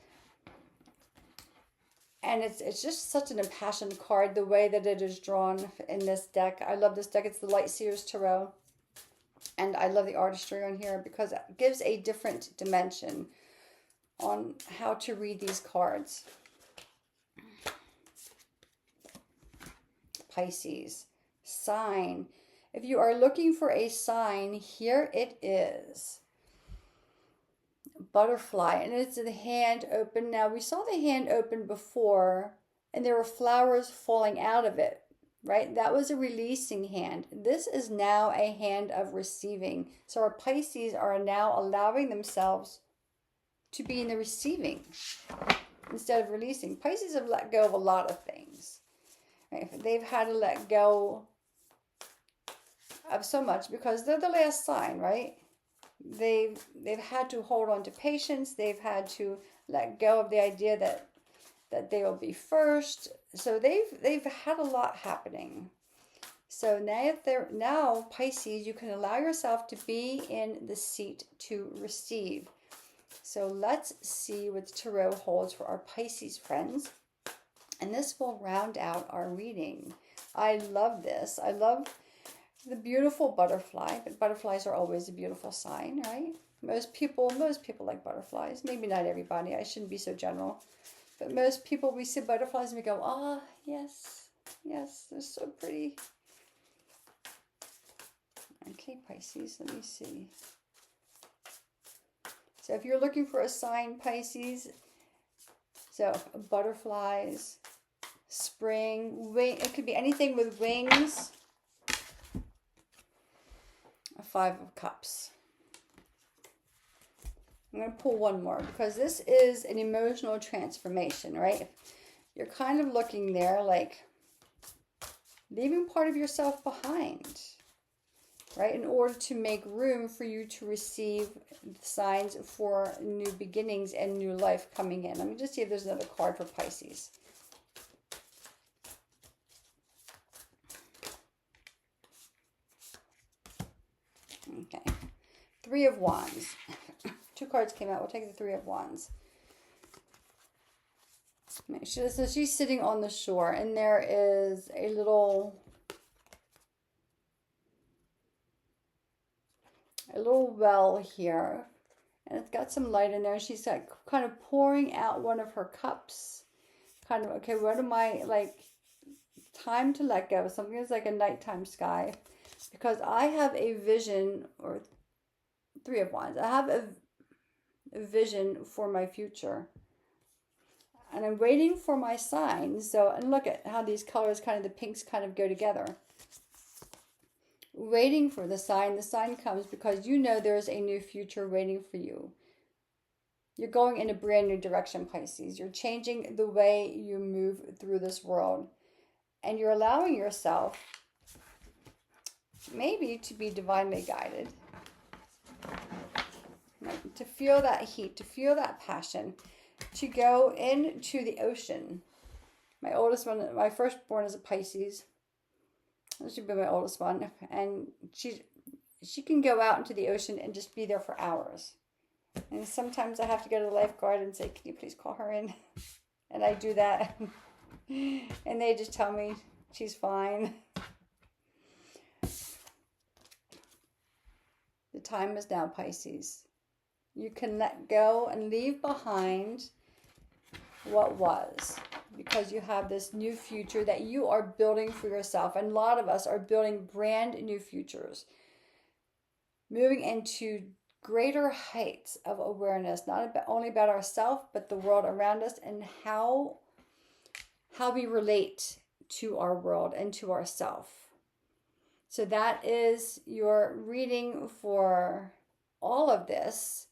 And it's just such an impassioned card, the way that it is drawn in this deck. I love this deck. It's the Light Seers Tarot. And I love the artistry on here because it gives a different dimension on how to read these cards. Pisces, sign. If you are looking for a sign, here it is. Butterfly, and it's the hand open. Now, we saw the hand open before, and there were flowers falling out of it, right? That was a releasing hand. This is now a hand of receiving. So our Pisces are now allowing themselves to be in the receiving instead of releasing. Pisces have let go of a lot of things. Right? They've had to let go of so much because they're the last sign, right? They've had to hold on to patience. They've had to let go of the idea that they will be first. So they've had a lot happening. So now Pisces, you can allow yourself to be in the seat to receive. So let's see what the tarot holds for our Pisces friends. And this will round out our reading. I love this. I love the beautiful butterfly, but butterflies are always a beautiful sign, right? Most people like butterflies. Maybe not everybody. I shouldn't be so general. But most people, we see butterflies and we go, ah, yes, yes, they're so pretty. Okay, Pisces, let me see. So if you're looking for a sign, Pisces, so butterflies, spring, wing, it could be anything with wings. A 5 of Cups. I'm going to pull one more because this is an emotional transformation, right? You're kind of looking there like leaving part of yourself behind, right? In order to make room for you to receive signs for new beginnings and new life coming in. Let me just see if there's another card for Pisces. Okay. Three of Wands. Two cards came out. We'll take the Three of Wands. So she's sitting on the shore, and there is a little well here, and it's got some light in there. She's like kind of pouring out one of her cups. Kind of, okay, what am I, like, time to let go. Something is like a nighttime sky. Because I have a vision, or Three of Wands. I have a vision for my future. And I'm waiting for my sign. So, and look at how these colors, kind of the pinks kind of go together. Waiting for the sign. The sign comes because you know there's a new future waiting for you. You're going in a brand new direction, Pisces. You're changing the way you move through this world. And you're allowing yourself maybe to be divinely guided. To feel that heat, to feel that passion, to go into the ocean. My oldest one, my firstborn is a Pisces. This should be my oldest one. And she can go out into the ocean and just be there for hours. And sometimes I have to go to the lifeguard and say, can you please call her in? And I do that. And they just tell me she's fine. The time is now, Pisces. You can let go and leave behind what was, because you have this new future that you are building for yourself. And a lot of us are building brand new futures, moving into greater heights of awareness, not only about ourselves, but the world around us, and how we relate to our world and to ourselves. So that is your reading for all of this.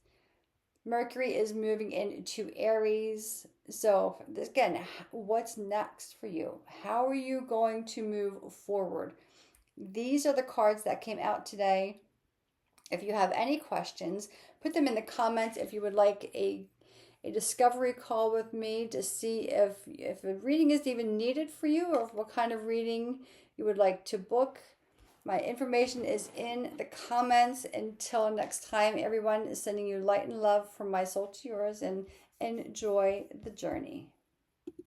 Mercury is moving into Aries. So again, what's next for you? How are you going to move forward? These are the cards that came out today. If you have any questions, put them in the comments. If you would like a discovery call with me to see if a reading is even needed for you, or what kind of reading you would like to book, my information is in the comments. Until next time, everyone, is sending you light and love from my soul to yours, and enjoy the journey.